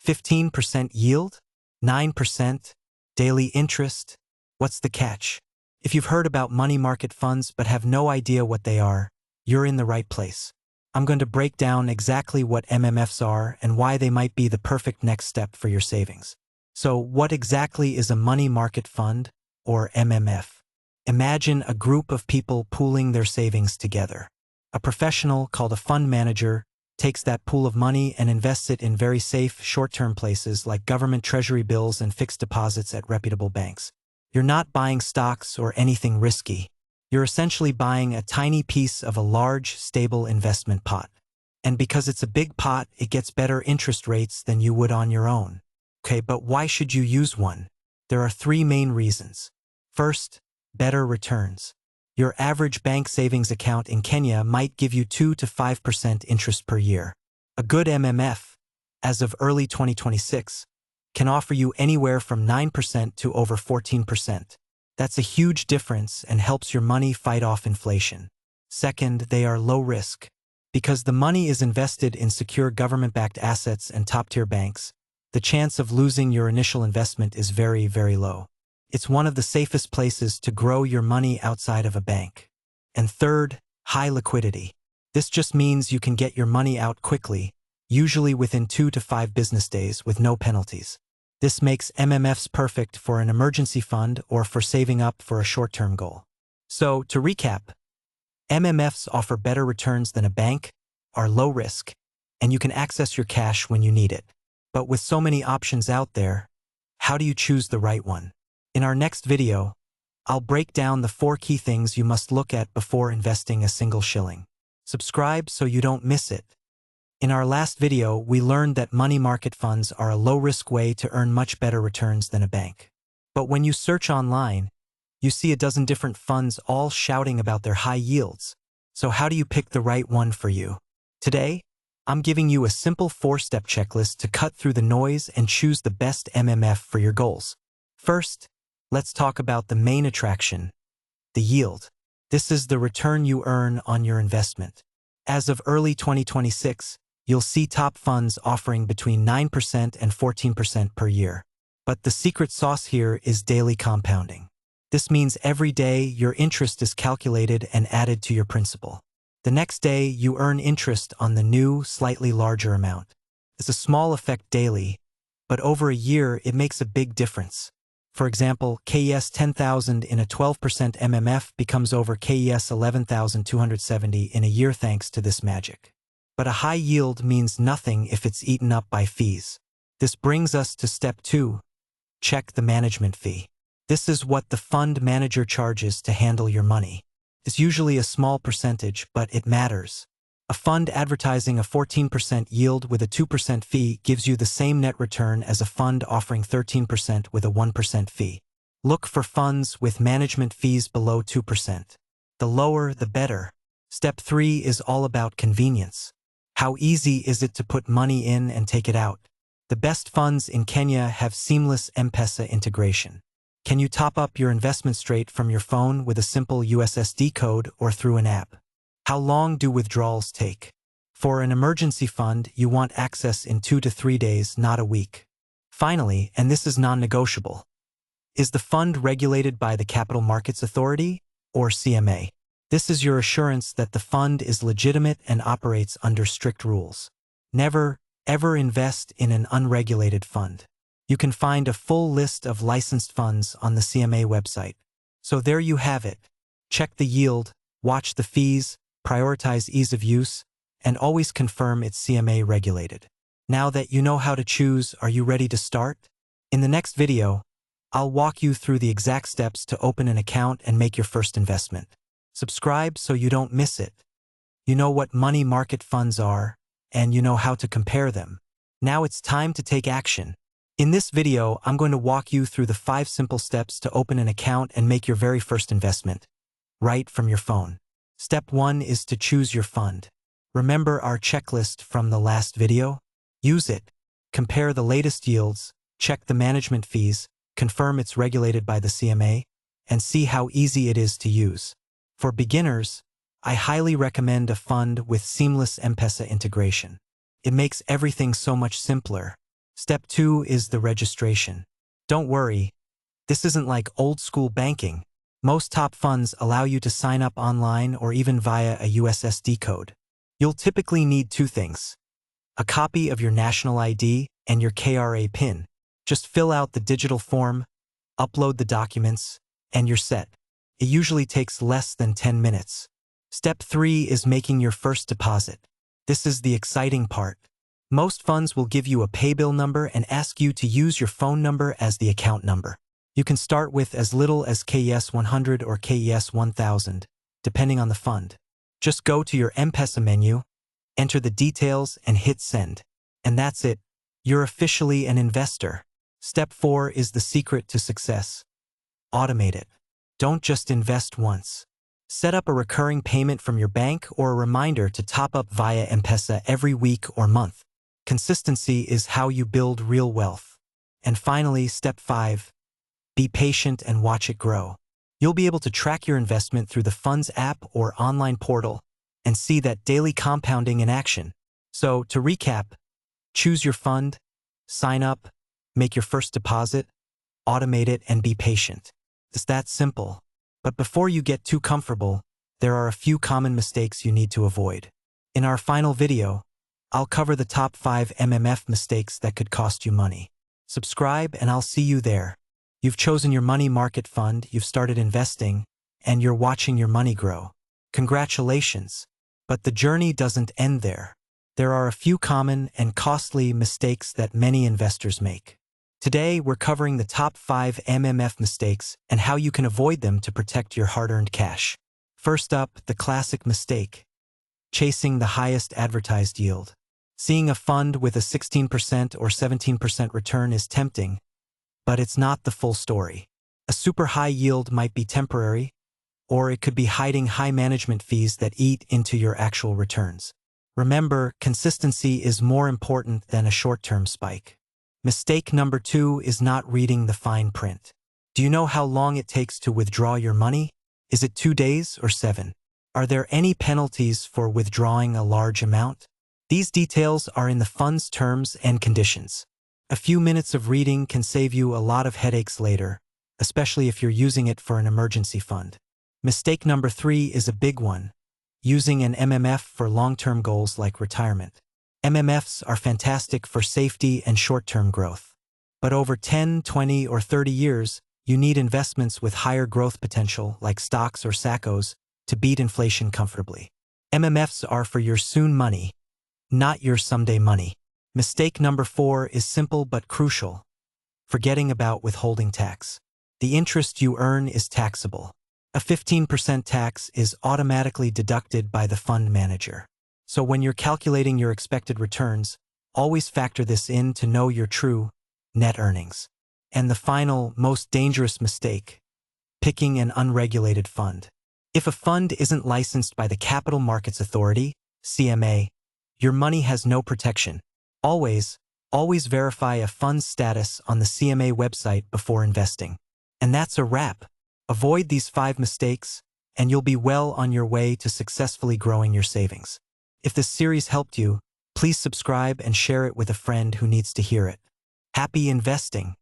15% yield? 9%? Daily interest? What's the catch? If you've heard about money market funds but have no idea what they are, you're in the right place. I'm going to break down exactly what MMFs are and why they might be the perfect next step for your savings. So, what exactly is a money market fund, or MMF? Imagine a group of people pooling their savings together. A professional, called a fund manager, takes that pool of money and invests it in very safe, short-term places like government treasury bills and fixed deposits at reputable banks. You're not buying stocks or anything risky. You're essentially buying a tiny piece of a large, stable investment pot. And because it's a big pot, it gets better interest rates than you would on your own. Okay, but why should you use one? There are three main reasons. First, better returns. Your average bank savings account in Kenya might give you 2 to 5% interest per year. A good MMF, as of early 2026, can offer you anywhere from 9% to over 14%. That's a huge difference and helps your money fight off inflation. Second, they are low risk. Because the money is invested in secure government-backed assets and top-tier banks, the chance of losing your initial investment is very, very low. It's one of the safest places to grow your money outside of a bank. And third, high liquidity. This just means you can get your money out quickly, usually within 2 to 5 business days with no penalties. This makes MMFs perfect for an emergency fund or for saving up for a short-term goal. So, to recap, MMFs offer better returns than a bank, are low risk, and you can access your cash when you need it. But with so many options out there, how do you choose the right one? In our next video, I'll break down the 4 key things you must look at before investing a single shilling. Subscribe so you don't miss it. In our last video, we learned that money market funds are a low-risk way to earn much better returns than a bank. But when you search online, you see a dozen different funds all shouting about their high yields. So how do you pick the right one for you? Today, I'm giving you a simple 4-step checklist to cut through the noise and choose the best MMF for your goals. First, let's talk about the main attraction, the yield. This is the return you earn on your investment. As of early 2026, you'll see top funds offering between 9% and 14% per year. But the secret sauce here is daily compounding. This means every day your interest is calculated and added to your principal. The next day, you earn interest on the new, slightly larger amount. It's a small effect daily, but over a year it makes a big difference. For example, KES 10,000 in a 12% MMF becomes over KES 11,270 in a year thanks to this magic. But a high yield means nothing if it's eaten up by fees. This brings us to step 2. Check the management fee. This is what the fund manager charges to handle your money. It's usually a small percentage, but it matters. A fund advertising a 14% yield with a 2% fee gives you the same net return as a fund offering 13% with a 1% fee. Look for funds with management fees below 2%. The lower, the better. Step 3 is all about convenience. How easy is it to put money in and take it out? The best funds in Kenya have seamless M-Pesa integration. Can you top up your investment straight from your phone with a simple USSD code or through an app? How long do withdrawals take? For an emergency fund, you want access in 2 to 3 days, not a week. Finally, and this is non-negotiable, is the fund regulated by the Capital Markets Authority, or CMA? This is your assurance that the fund is legitimate and operates under strict rules. Never, ever invest in an unregulated fund. You can find a full list of licensed funds on the CMA website. So there you have it. Check the yield, watch the fees, prioritize ease of use, and always confirm it's CMA regulated. Now that you know how to choose, are you ready to start? In the next video, I'll walk you through the exact steps to open an account and make your first investment. Subscribe so you don't miss it. You know what money market funds are, and you know how to compare them. Now it's time to take action. In this video, I'm going to walk you through the 5 simple steps to open an account and make your very first investment, right from your phone. Step 1 is to choose your fund. Remember our checklist from the last video? Use it. Compare the latest yields, check the management fees, confirm it's regulated by the CMA, and see how easy it is to use. For beginners, I highly recommend a fund with seamless M-Pesa integration. It makes everything so much simpler. Step 2 is the registration. Don't worry, this isn't like old-school banking. Most top funds allow you to sign up online or even via a USSD code. You'll typically need two things: a copy of your national ID and your KRA PIN. Just fill out the digital form, upload the documents, and you're set. It usually takes less than 10 minutes. Step 3 is making your first deposit. This is the exciting part. Most funds will give you a paybill number and ask you to use your phone number as the account number. You can start with as little as KES 100 or KES 1000, depending on the fund. Just go to your M-Pesa menu, enter the details, and hit send. And that's it. You're officially an investor. Step 4 is the secret to success. Automate it. Don't just invest once. Set up a recurring payment from your bank or a reminder to top up via M-Pesa every week or month. Consistency is how you build real wealth. And finally, step 5. Be patient and watch it grow. You'll be able to track your investment through the fund's app or online portal and see that daily compounding in action. So, to recap, choose your fund, sign up, make your first deposit, automate it, and be patient. It's that simple. But before you get too comfortable, there are a few common mistakes you need to avoid. In our final video, I'll cover the top 5 MMF mistakes that could cost you money. Subscribe and I'll see you there. You've chosen your money market fund, you've started investing, and you're watching your money grow. Congratulations! But the journey doesn't end there. There are a few common and costly mistakes that many investors make. Today, we're covering the top 5 MMF mistakes and how you can avoid them to protect your hard-earned cash. First up, the classic mistake: chasing the highest advertised yield. Seeing a fund with a 16% or 17% return is tempting, but it's not the full story. A super high yield might be temporary, or it could be hiding high management fees that eat into your actual returns. Remember, consistency is more important than a short-term spike. Mistake number 2 is not reading the fine print. Do you know how long it takes to withdraw your money? Is it 2 days or 7? Are there any penalties for withdrawing a large amount? These details are in the fund's terms and conditions. A few minutes of reading can save you a lot of headaches later, especially if you're using it for an emergency fund. Mistake number 3 is a big one: using an MMF for long-term goals like retirement. MMFs are fantastic for safety and short-term growth. But over 10, 20, or 30 years, you need investments with higher growth potential like stocks or SACCOs to beat inflation comfortably. MMFs are for your soon money, not your someday money. Mistake number 4 is simple but crucial: forgetting about withholding tax. The interest you earn is taxable. A 15% tax is automatically deducted by the fund manager. So when you're calculating your expected returns, always factor this in to know your true net earnings. And the final, most dangerous mistake: picking an unregulated fund. If a fund isn't licensed by the Capital Markets Authority, CMA, your money has no protection. Always verify a fund's status on the CMA website before investing. And that's a wrap. Avoid these 5 mistakes, and you'll be well on your way to successfully growing your savings. If this series helped you, please subscribe and share it with a friend who needs to hear it. Happy investing!